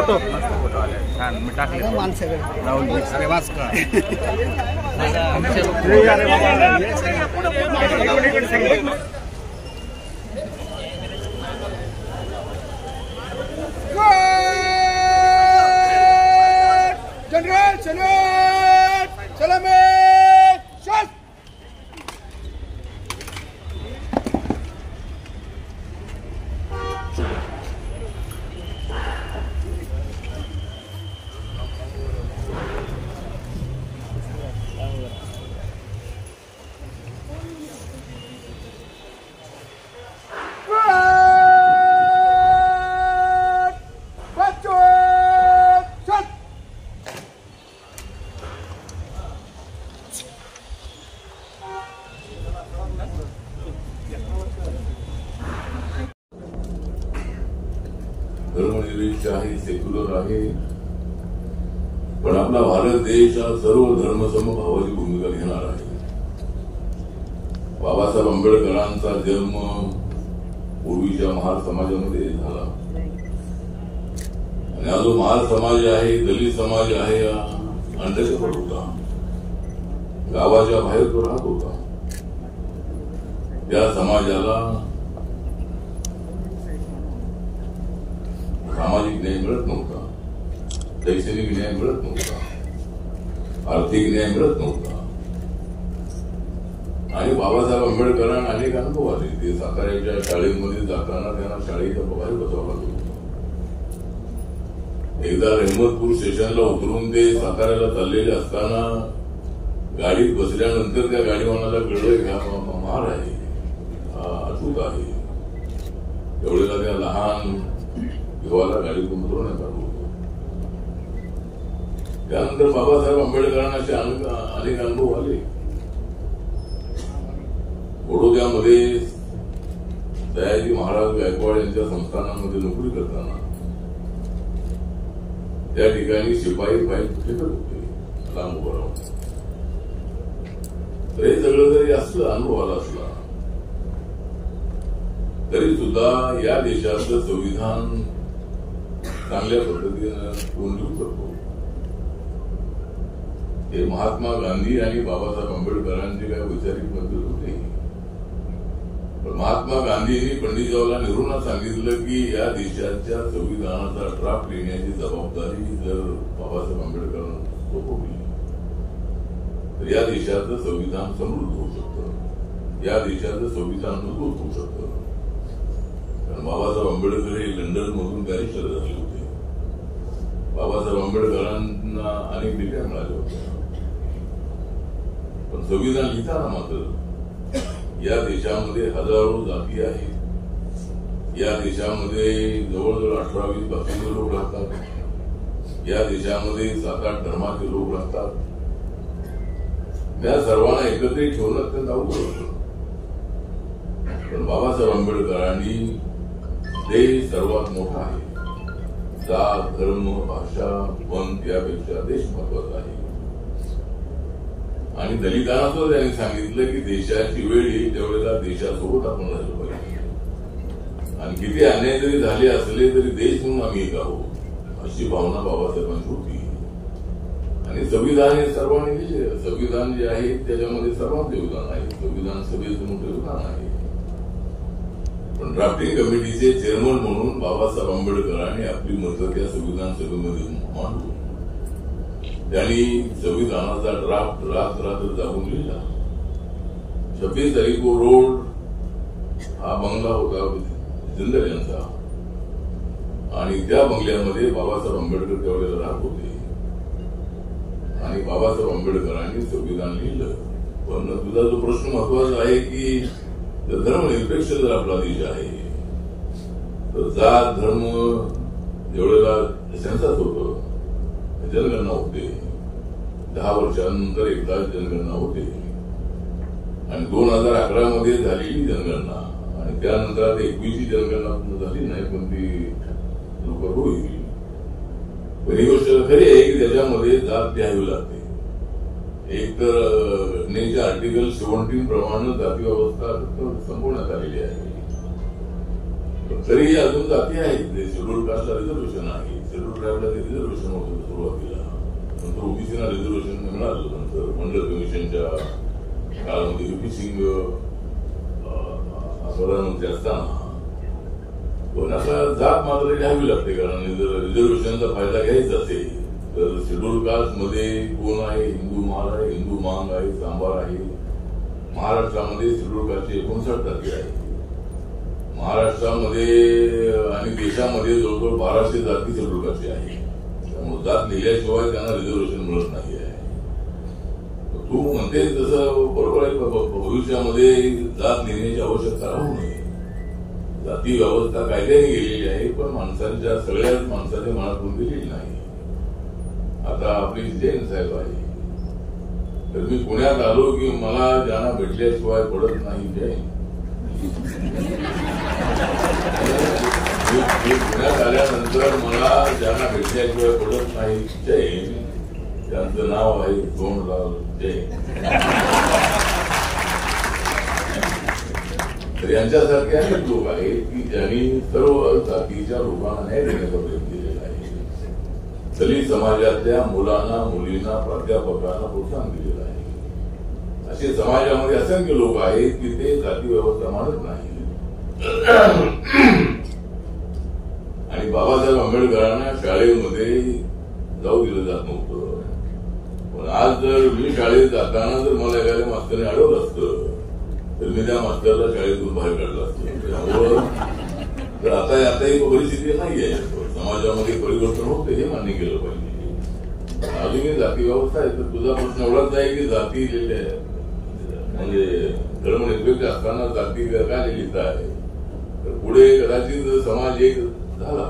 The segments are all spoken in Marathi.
फोटो फोटो आले छान मी टाकले माणसाकडे राहुल अरे वाचका जनरल सलामी शॉट धर्मनिरपेक्ष आहे, सेक्युलर आहे, पण आपला भारत देश हा सर्व धर्मसमभावाची भूमिका घेणार आहे. बाबासाहेब आंबेडकरांचा जन्म पूर्वीच्या महार समाजामध्ये झाला आणि हा जो महार समाज आहे, दलित समाज आहे, हा अंडरकवर होता, गावाच्या बाहेर तो राहत होता. त्या समाजाला सामाजिक न्याय मिळत नव्हता, शैक्षणिक न्याय मिळत नव्हता, आर्थिक न्याय मिळत नव्हता. आणि बाबासाहेब आंबेडकरांना अनेक अनुभव आले. ते साताऱ्याच्या शाळेमध्ये जाताना त्यांना शाळेच्या बाहेर बसवावं लागत होतं. एकदा रहमतपूर स्टेशनला उतरून ते साताऱ्याला चाललेले असताना गाडीत बसल्यानंतर त्या गाडीवानाला कळलं की हा महार आहे, हा अचूक आहे. एवढेला त्या लहान युवाला गाडीतून उतरवण्यात आलं होतं. त्यानंतर बाबासाहेब आंबेडकरांना असे अनेक अनुभव आले. बडोद्यामध्ये सयाजी महाराज गायकवाड यांच्या संस्थानामध्ये नोकरी करताना त्या ठिकाणी शिपाई फाईल फेकत होते लांब उभं राहून. तर हे सगळं जरी असलं, अनुभव आला असला तरी सुद्धा या देशाचं संविधान चांगल्या पद्धतीनं कोण लिहू शकतो. हे महात्मा गांधी आणि बाबासाहेब आंबेडकरांचे काही वैचारिक मतभेद होते. पण महात्मा गांधींनी पंडित जवाहरलाल नेहरूंना सांगितलं की या देशाच्या संविधानाचा ड्राफ्ट लिहिण्याची जबाबदारी जर बाबासाहेब आंबेडकरांना सोपवली तर या देशाचं संविधान समृद्ध होऊ शकतं, या देशाचं संविधान मजबूत होऊ शकतं. कारण बाबासाहेब आंबेडकर हे लंडनमधून बॅरिस्टर झाले होते. बाबासाहेब आंबेडकरांना अनेक डिग्र्या मिळाल्या होत्या. पण संविधान लिहिताना मात्र या देशामध्ये हजारो जाती आहेत, या देशामध्ये जवळजवळ 18-20 भाषेचे लोक राहतात, या देशामध्ये 7-8 धर्माचे लोक राहतात. त्या सर्वांना एकत्रित ठेवणं अत्यंत अवघड होतं. पण बाबासाहेब आंबेडकरांनी देश सर्वात मोठा आहे, जात, धर्म, भाषा, पंथ यापेक्षा देश महत्वाचा आहे. आणि दलितांना तो त्यांनी सांगितलं की देशाची वेळ येईल त्यावेळेला देशासोबत आपण राहिलं पाहिजे. आणि किती अन्याय जरी झाले असले तरी देश म्हणून आम्ही एक आहोत अशी भावना बाबासाहेबांची होती. आणि संविधान हे सर्वांनी लिहिले. संविधान जे आहे त्याच्यामध्ये सर्वांचं योगदान आहे, संविधान सभेचं मोठं योगदान आहे. पण ड्राफ्टिंग कमिटीचे चेअरमन म्हणून बाबासाहेब आंबेडकरांनी आपली मतं त्या संविधान सभेमध्ये मांडून त्यांनी संविधानाचा ड्राफ्ट रात्र जागून लिहिला. 26 अलीपूर रोड हा बंगला होता जिंदल यांचा आणि त्या बंगल्यामध्ये बाबासाहेब आंबेडकर त्यावेळेला राहत होते. आणि बाबासाहेब आंबेडकरांनी संविधान लिहिलं. पण तुझा जो प्रश्न महत्वाचा आहे की धर्मनिरपेक्ष जर आपला देश आहे तर जात धर्म जेवढेला सेन्सस होतं, जनगणना होते, 10 वर्षांनंतर एकदा जनगणना होते आणि 2011 मध्ये झालेली जनगणना आणि त्यानंतर आता 21ची जनगणना झाली नाही, पण ती लवकर होईल. पण ही गोष्ट खरी आहे की त्याच्यामध्ये जात द्यावी लागते. एक तर घटनेच्या आर्टिकल 17 प्रमाणे जाती व्यवस्था संपवण्यात आलेली आहे. तरी अजून जाती आहेत. शेड्यूल कास्टला रिझर्वेशन आहे, शेड्यूल ट्राईबला रिझर्वेशन होतं सुरुवातीला, नंतर ओबीसीला रिझर्वेशन मिळालं. नंतर मंडल कमिशनच्या काळामध्ये युपी सिंग प्रधानमंत्री असताना पण आता जात मात्र घ्यावी लागते. कारण जर रिझर्वेशनचा फायदा घ्यायचा असेल तर शेड्यूल कास्ट मध्ये कोण आहे? हिंदू महाल आहे, हिंदू मांग आहे, सांबार आहे. महाराष्ट्रामध्ये शेड्यूल कास्टचे 59% आहे. महाराष्ट्रामध्ये आणि देशामध्ये जवळजवळ 1200 जाती शेड्यूल कास्टचे आहे. त्यामुळे जात लिहिल्याशिवाय त्यांना रिझर्वेशन मिळत नाही आहे. तू म्हणते तसं बरोबर आहे. भविष्यामध्ये जात लिहिण्याची आवश्यकता राहू नये. जाती व्यवस्था कायद्याने गेलेली आहे, पण माणसांच्या सगळ्याच माणसाच्या मनातून गेलेली नाही. आता आपली जैन साहेब आहे, तर मी पुण्यात आलो की मला ज्यांना भेटल्याशिवाय पडत नाही जैन. मी पुण्यात आल्यानंतर मला ज्यांना भेटल्याशिवाय पडत नाही जैन, त्यांचं नाव आहे सोनलाल जैन. तर यांच्यासारखे अनेक लोक आहेत की ज्यांनी सर्व जातीच्या लोकांना न्याय देण्याचा प्रयत्न केलेला आहे. दलित समाजातल्या मुलांना, मुलींना, प्राध्यापकांना प्रोत्साहन दिलेलं आहे. असे समाजामध्ये असंख्य लोक आहेत की ते जाती व्यवस्था मानत नाही. आणि बाबासाहेब आंबेडकरांना शाळेमध्ये जाऊ दिलं जात नव्हतं. पण आज जर मी शाळेत जाताना जर मला एखाद्या मास्तरने अडवलं असतं तर मी त्या मास्तरला शाळेतून बाहेर काढलं असतं. त्यामुळं तर आता एक परिस्थिती नाहीये. समाजामध्ये परिवर्तन होते हे मान्य केलं पाहिजे. अजूनही जाती व्यवस्था आहे. तर तुझा प्रश्न एवढाच आहे की जाती म्हणजे धर्मनिरपेक्ष असताना जाती काय लिहित आहे. तर पुढे कदाचित समाज एक झाला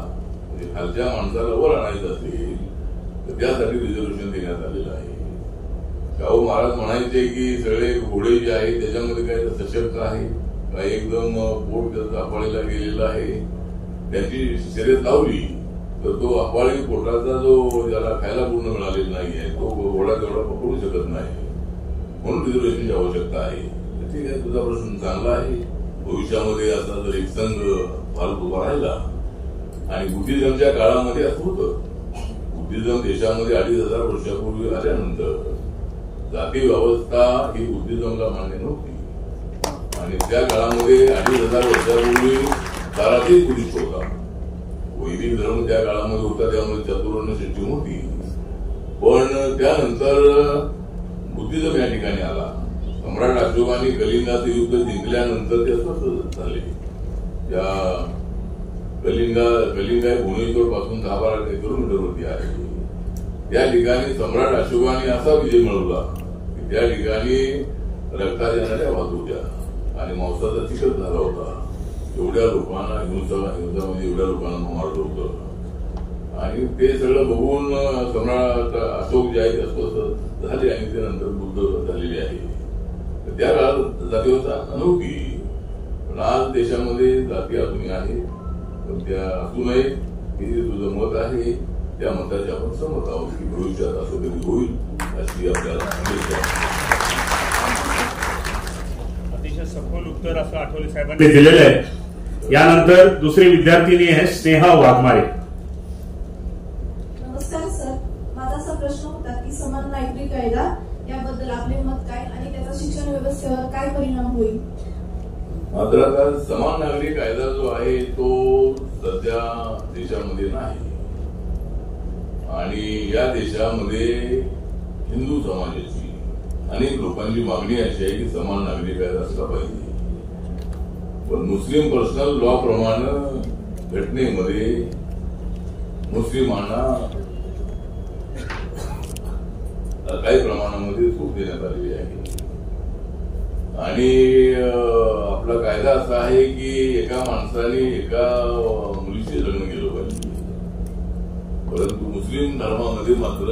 म्हणजे खालच्या माणसाला वर आणायचं असेल तर त्यासाठी रिझर्वेशन देण्यात आलेलं आहे. शाहू महाराज म्हणायचे की सगळे घोडे जे आहेत त्याच्यामध्ये काय सशक्त आहे, काय एकदम पोट त्याचा अपाळीला गेलेला आहे. त्याची शर्यत लावली तर तो अपाळी पोटाचा जो ज्याला खायला पूर्ण मिळालेला नाहीये तो घोडा तेवढा पकडू शकत नाही. म्हणून रिझर्वेशनची आवश्यकता आहे. ठीक आहे, तुझा प्रश्न चांगला आहे. भविष्यामध्ये असा जर एक संघ भारत उभा राहिला आणि बुद्धिझमच्या काळामध्ये असं होतं. बुद्धिझम देशामध्ये 2500 वर्षापूर्वी आल्यानंतर जाती व्यवस्था ही बुद्धिझमला मान्य नव्हती. आणि त्या काळामध्ये 2500 वर्षापूर्वी दारातील पुरुष होता. वैदिक धर्म त्या काळामध्ये होता, त्यामुळे चतुर्वर्ण सिस्टीम होती. पण त्यानंतर बुद्धिझम या ठिकाणी आला. सम्राट अशोकाने कलिंगाचे युद्ध जिंकल्यानंतर ते स्वस्त झाले. त्या कलिंगा भुवनेश्वर पासून 10-12 किलोमीटरवरती आहे. त्या ठिकाणी सम्राट अशोकाने असा विजय मिळवला की त्या ठिकाणी रक्ताच्या नद्या वाहत होत्या आणि मांसाचा चिखल झाला होता. एवढ्या लोकांना हिंसा म्हणजे एवढ्या लोकांना मारलं होतं. आणि ते सगळं बघून सम्राट अशोक जे आहे अस्वस्थ झाले आणि ते नंतर बुद्ध झालेले आहे. त्या काळात जाती व्यवस्था नव्हती. पण आज देशामध्ये जाती अजूनही आहे. पण त्या असू नये हे तुझं मत आहे. त्या मताचे आपण सहमत आहोत की भविष्यात असं कधी होईल अशी आपल्याला अतिशय सखोल उत्तर असं आठवले साहेबांनी दिलेलं आहे. यानंतर दुसरी विद्यार्थिनी आहे स्नेहा वाघमारे. नमस्कार सर, माझा असा प्रश्न होता की समान नागरिक कायदा याबद्दल आपले मत काय आणि त्याचा शिक्षण व्यवस्थेवर काय परिणाम होईल. मात्र आता समान नागरिक कायदा जो आहे तो सध्या देशामध्ये नाही. आणि या देशामध्ये हिंदू समाजाची अनेक लोकांची मागणी अशी आहे की समान नागरिक कायदा असला पाहिजे. पण मुस्लिम पर्सनल लॉ प्रमाणे घटनेमध्ये मुस्लिमांना काही प्रमाणामध्ये सूट देण्यात आलेली आहे. आणि आपला कायदा असा आहे की एका माणसाने एका मुलीशी लग्न केलं पाहिजे. परंतु मुस्लिम धर्मामध्ये मात्र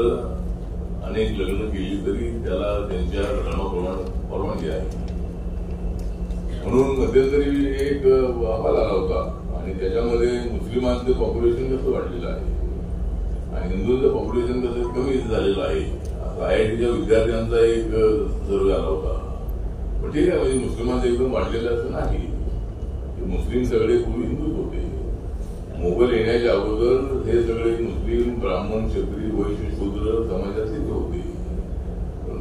अनेक लग्न केली तरी त्याला त्यांच्या धर्माप्रमाणे परवानगी आहे. म्हणून मध्यंतरी एक अहवाल आला होता आणि त्याच्यामध्ये मुस्लिमांचं पॉप्युलेशन कसं वाढलेलं आहे आणि हिंदूंचं पॉप्युलेशन कसं कमी झालेलं आहे. IITच्या विद्यार्थ्यांचा एक सर्वे आला होता. पण ठीक आहे, म्हणजे मुस्लिमांचं एकदम वाढलेलं असं नाही. मुस्लिम सगळे पूर्वी हिंदूच होते. मोगल येण्याच्या अगोदर हे सगळे मुस्लिम, ब्राह्मण, क्षत्रिय, वैश्य, शूद्र समाजातले ते होते.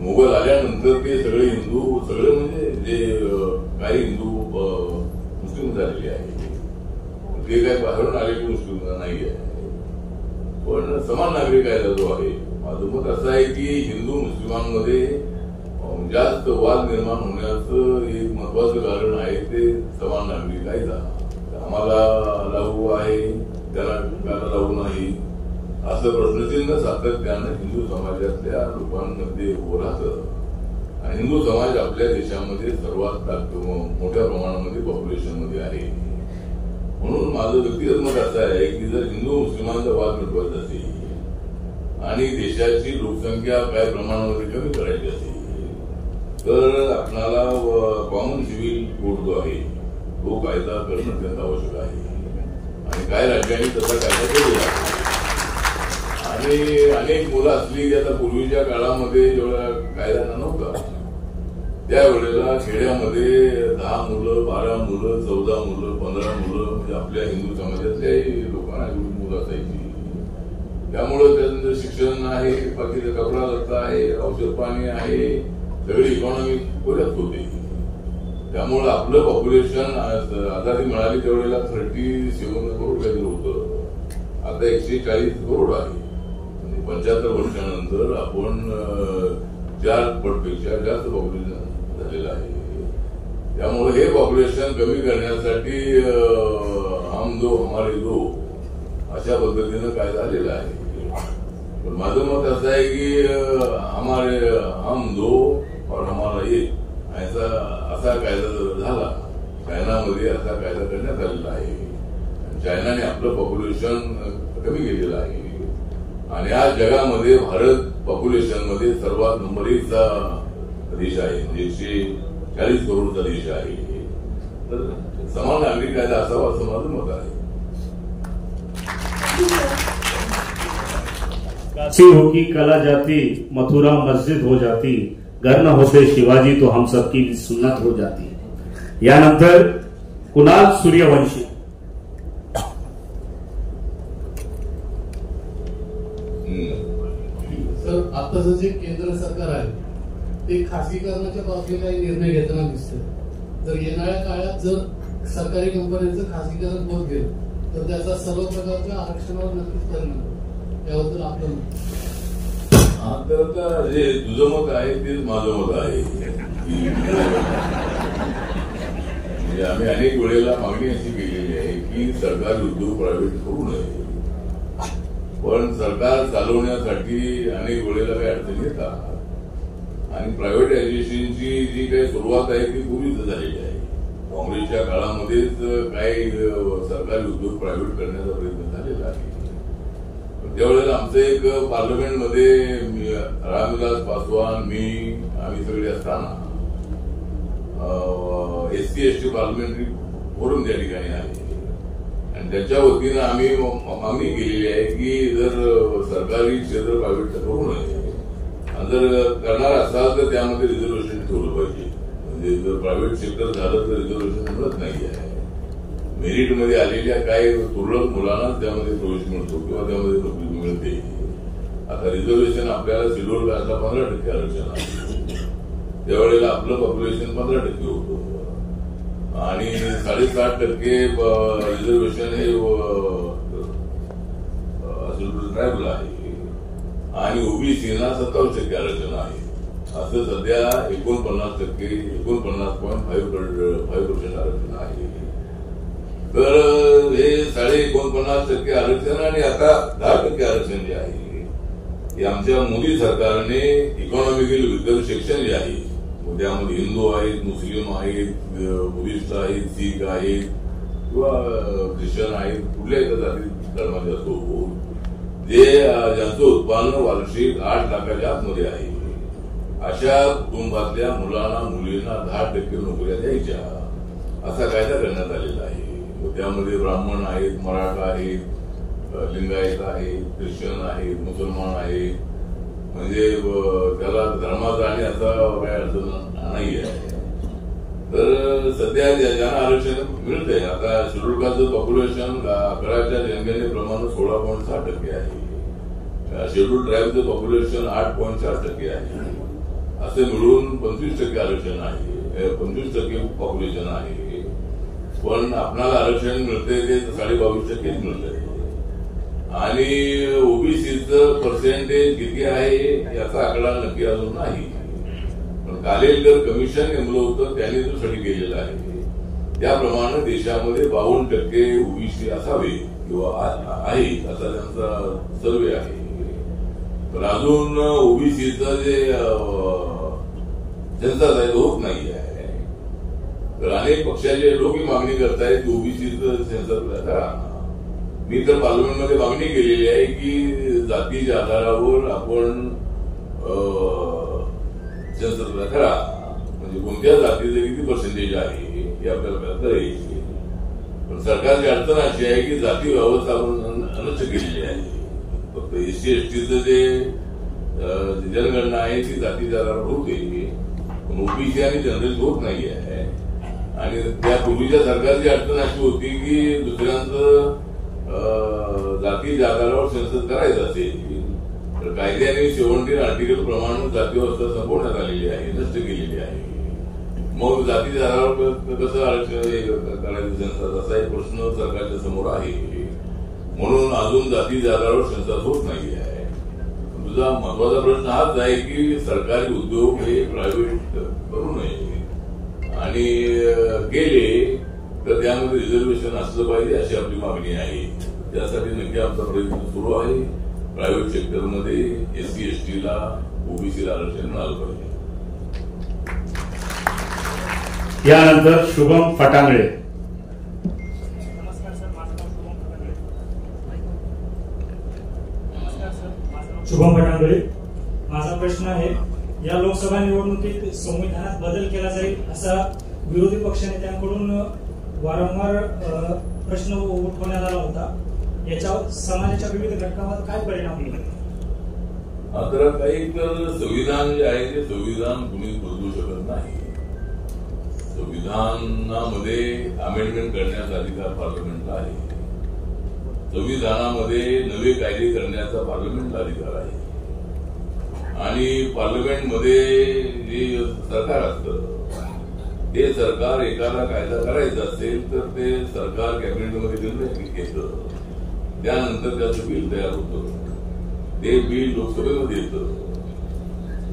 मोगल आल्यानंतर ते सगळे हिंदू, सगळे म्हणजे जे काही हिंदू मुस्लिम झालेले आहे, ते काही बाहेरून आलेले मुस्लिम नाही आहे. पण समान नागरिक कायदा जो आहे, माझं मत असं आहे की हिंदू मुस्लिमांमध्ये जास्त वाद निर्माण होण्याचं एक महत्वाचं कारण आहे ते समान नागरिक कायदा. आम्हाला लागू आहे, त्याला लागू नाही, असं प्रश्नचिन्ह सातत्यानं हिंदू समाजातल्या लोकांमध्ये उभं राहतं. आणि हिंदू समाज आपल्या देशामध्ये सर्वात मोठ्या प्रमाणामध्ये पॉप्युलेशनमध्ये आहे. म्हणून माझं व्यक्तिगत मत असं आहे की जर हिंदू मुस्लिमांचा वाद मिटवायचा असेल आणि देशाची लोकसंख्या काय प्रमाणामध्ये कमी करायची असेल तर आपल्याला कॉमन सिव्हिल कोड जो आहे तो कायदा करणं अत्यंत आवश्यक आहे. आणि काही राज्यांनी तसा कायदा केलेला आहे. आणि अनेक मुलं असली की आता पूर्वीच्या काळामध्ये जेवढा कायदा नव्हता त्यावेळेला खेड्यामध्ये 10 मुलं, 12 मुलं, 14 मुलं, 15 मुलं म्हणजे आपल्या हिंदू समाजातल्या लोकांना मुलं असायची. त्यामुळं त्यानंतर शिक्षण आहे, बाकीचा कपडा लत्ता आहे, औषध पाणी आहे, सगळी इकॉनॉमी पुऱ्यात होते. त्यामुळं आपलं पॉप्युलेशन आजादी मिळाली त्यावेळेला 37 करोड काहीतरी होतं. आता 140 करोड आहे. 75 वर्षानंतर आपण 4 पटपेक्षा जास्त पॉप्युलेशन झालेलं आहे. त्यामुळे हे पॉप्युलेशन कमी करण्यासाठी हम दो हमारे दो अशा पद्धतीनं कायदा आलेला आहे. पण माझं मत असं आहे की हमारे हम दो और हमारा एक असा कायदा जर झाला, चायनामध्ये असा कायदा करण्यात आलेला आहे. चायनाने आपलं पॉप्युलेशन कमी केलेलं आहे आणि आज जगामध्ये भारत पॉप्युलेशन मध्ये सर्वात नंबर 1चा देश आहे. म्हणजे 140 करोडचा देश आहे. तर समान नागरिक कायदा असावा असं माझं मत आहे. काशी होगी कला जाती, मथुरा मस्जिद हो जाती, घर न होते शिवाजी तो हम सबकी सुन्नत हो जाती. यानंतर कुणाल सूर्यवंशी. सर, आताचं जे केंद्र सरकार आहे ते खासगीकरणाच्या बाबतीत काही निर्णय घेताना दिसतं. जर येणाऱ्या काळात जर सरकारी कंपन्यांचं खासगीकरण होत गेलं तर त्याचा सर्व प्रकारच्या आरक्षणावर नक्कीच परिणाम. याबद्दल आपलं तर जे तुझं मत आहे तेच माझं मत आहे. म्हणजे आम्ही अनेक वेळेला मागणी अशी केलेली आहे की सरकारी उद्योग प्रायव्हेट करू नये. पण सरकार चालवण्यासाठी अनेक वेळेला काही अडचणी येतात आणि प्रायव्हेटायझेशनची जी काही सुरुवात आहे ती पूर्वीच झालेली आहे. काँग्रेसच्या काळामध्येच काही सरकारी उद्योग प्रायव्हेट करण्याचा प्रयत्न झालेला आहे. त्यावेळेला आमचं एक पार्लमेंटमध्ये रामविलास पासवान, आम्ही सगळे असताना SC/ST पार्लमेंटरी फोरम त्या ठिकाणी आहे आणि त्याच्या वतीनं आम्ही मागणी केलेली आहे की जर सरकारी क्षेत्र प्रायव्हेट करू नये आणि जर करणार असाल तर त्यामध्ये रिझर्वेशन ठेवलं पाहिजे. म्हणजे जर प्रायव्हेट सेक्टर झालं तर रिझर्वेशन मिळत नाही आहे. मेरिटमध्ये आलेल्या काही तुरळक मुलांना त्यामध्ये प्रवेश मिळतो किंवा त्यामध्ये नोकरी मिळते. आता रिझर्वेशन आपल्याला शेड्यूल कास्टला 15% आरक्षण आहे. त्यावेळेला आपलं पॉप्युलेशन 15% होतं आणि 7.5% रिझर्वेशन हे ट्रायबल आहे आणि ओबीसीना 27% आरक्षण आहे. असं सध्या 49.5% आरक्षण आहे. तर हे 49.5% आरक्षण आणि आता 10% आरक्षण जे आहे हे आमच्या मोदी सरकारने इकॉनॉमिकल विकल सेक्शन जे आहे त्यामध्ये हिंदू आहेत, मुस्लिम आहेत, बुद्धिस्ट आहेत, शीख आहेत किंवा ख्रिश्चन आहेत, कुठल्याही जाती धर्माचे असो, जे ज्यांचं उत्पन्न वार्षिक 8 लाखाच्या आतमध्ये आहे अशा कुटुंबातल्या मुलांना मुलींना 10% नोकऱ्या द्यायच्या असा कायदा करण्यात आलेला आहे. त्यामध्ये ब्राह्मण आहेत, मराठा आहेत, लिंगायत आहेत, ख्रिश्चन आहेत, मुसलमान आहेत. म्हणजे त्याला धर्माचा आणि असा काही अडचण नाही आहे. तर सध्या ज्यांना आरक्षण मिळतंय, आता शेड्यूल कास्टचं पॉप्युलेशन 11च्या जनगणनेप्रमाणे 16.6% आहे. शेड्यूल ट्राईबचं पॉप्युलेशन 8.4% आहे. असे मिळून 25% आरक्षण आहे, 25% पॉप्युलेशन आहे. पण आपणाला आरक्षण मिळतंय ते 22.5% मिळतंय. आणि ओबीसीचं पर्सेंटेज किती आहे याचा आकडा नक्की अजून नाही. पण कालेलकर कमिशन नेमलं होतं, त्यांनी जो स्टडी केलेला आहे त्याप्रमाणे देशामध्ये 52% ओबीसी असावे किंवा आहे असा त्यांचा सर्वे आहे. पण अजून ओबीसीचं जे सेन्सस आहे तो होत नाही आहे. तर अनेक पक्षाचे लोक ही मागणी करतायत की ओबीसीचं सेन्सस करा. मी तर पार्लमेंटमध्ये मागणी केलेली आहे की जातीच्या आधारावर आपण सेन्सस करा, म्हणजे कोणत्या जातीचं किती पर्सेंटेज आहे हे आपल्याला करायचे. पण सरकारची अडचण अशी आहे की जाती व्यवस्थापन अनच्छ केलेली आहे. फक्त एससी एसटीचं जे जनगणना आहे ती जातीच्या आधारावर होते, पण ओबीसी आणि जनरल होत नाही आहे. आणि त्यापूर्वीच्या सरकारची अडचण अशी होती की दुसऱ्यांचं जातीच्या आधारावर सेन्सस करायचं असेल तर कायद्याने 17 आर्टिकल प्रमाणे जाती व्यवस्था संपवण्यात आलेली आहे, नष्ट केलेली आहे. मग जातीच्या आधारावर कसं आरक्षण करायचं सेन्सस असा एक प्रश्न सरकारच्या समोर आहे. म्हणून अजून जातीच्या आधारावर सेन्सस होत नाही आहे. तुझा महत्वाचा प्रश्न हाच आहे की सरकारी उद्योग हे प्रायव्हेट करू नये आणि केले तर त्यामध्ये रिझर्वेशन असलं पाहिजे अशी आपली मागणी आहे. त्यासाठी नक्की आमचा प्रयत्न सुरू आहे. प्रायव्हेट सेक्टरमध्ये एससी एसटीला ओबीसीला आरक्षण मिळालं पाहिजे. यानंतर शुभम फटांगळे. शुभम फटांगळे, माझा प्रश्न आहे, या लोकसभा निवडणुकीत संविधानात बदल केला जाईल असा विरोधी पक्षनेत्यांकडून वारंवार प्रश्न उठवण्यात आला होता. याच्यावर समाजाच्या विविध घटकांवर काय परिणाम होईल? आता काही तर संविधान जे आहे ते संविधान कुणीच बदलू शकत नाही. संविधानामध्ये अमेंडमेंट करण्याचा अधिकार पार्लमेंटला आहे. संविधानामध्ये नवे कायदे करण्याचा पार्लमेंटला अधिकार आहे. आणि पार्लमेंटमध्ये जे सरकार असतं ते सरकार एखादा कायदा करायचा असेल तर ते सरकार कॅबिनेटमध्ये निर्णय घेतं. त्यानंतर त्याचं बिल तयार होतं. ते बिल लोकसभेमध्ये येतं.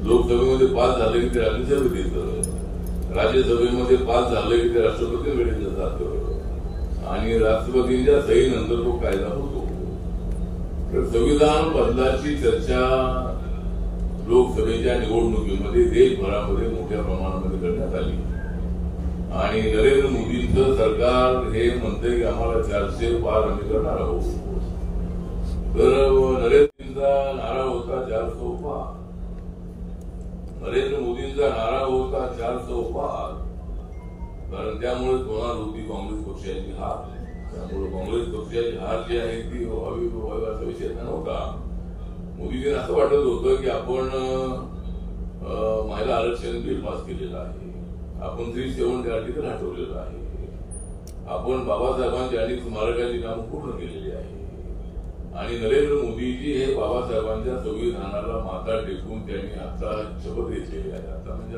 लोकसभेमध्ये पास झालं की ते राज्यसभेत येतं. राज्यसभेमध्ये पास झालं की ते राष्ट्रपतींकडे जातं आणि राष्ट्रपतींच्या सहीनंतर तो कायदा होतो. तर संविधान बदलाची चर्चा लोकसभेच्या निवडणुकीमध्ये देशभरामध्ये मोठ्या प्रमाणामध्ये करण्यात आली. आणि नरेंद्र मोदींचं सरकार हे म्हणते की आम्हाला 400 पार आम्ही करणार आहोत. तर नरेंद्र नारा होता 400 पार. नरेंद्र मोदींचा नारा होता 400 पार. कारण त्यामुळे होणार होती काँग्रेस पक्षाची हार. त्यामुळे काँग्रेस पक्षाची हार जी आहे ती असा विषय नव्हता. मोदीजींना असं वाटत होतं की आपण महिला आरक्षण बिल पास केलेलं आहे. आपण 370 आर्टिकल हटवलेलं आहे. आपण बाबासाहेबांच्या अनेक स्मारकाची कामं पूर्ण केलेली आहे. आणि नरेंद्र मोदीजी हे बाबासाहेबांच्या संविधानाला माथा टेकून त्यांनी आता शपथ घेतलेली आहे. आता म्हणजे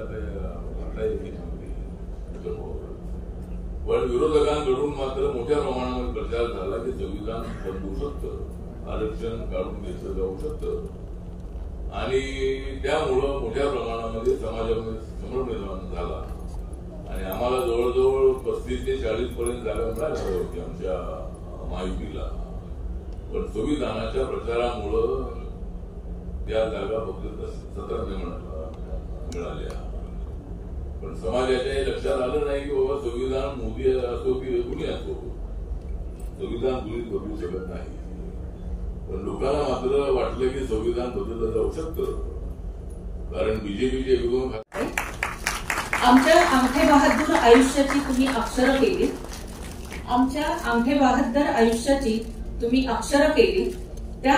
पण विरोधकांकडून मात्र मोठ्या प्रमाणामध्ये प्रचार झाला की संविधान बदलू शकतं, आरक्षण काढून घेतलं जाऊ शकतं. आणि त्यामुळं मोठ्या प्रमाणामध्ये समाजामध्ये संभ्रम निर्माण झाला. आणि आम्हाला जवळजवळ 35 ते 40 पर्यंत जागा मिळाल्या होती आमच्या महायुतीला. पण संविधानाच्या प्रचारामुळं त्या जागा फक्त 17 मिळाल्या. पण समाजाच्या हे लक्षात आलं नाही की बाबा संविधान मोदी असो की कुणी असो, संविधान कुणीच बदलू शकत नाही. पण लोकांना मात्र वाटलं की संविधान बदललं जाऊ शकतं. कारण बीजेपीचे विरोध आमच्या अंगठे बहादूर आयुष्याची तुम्ही अक्षरं केली. आमच्या अंगठे बहादूर आयुष्याची तुम्ही अक्षरं केली. त्या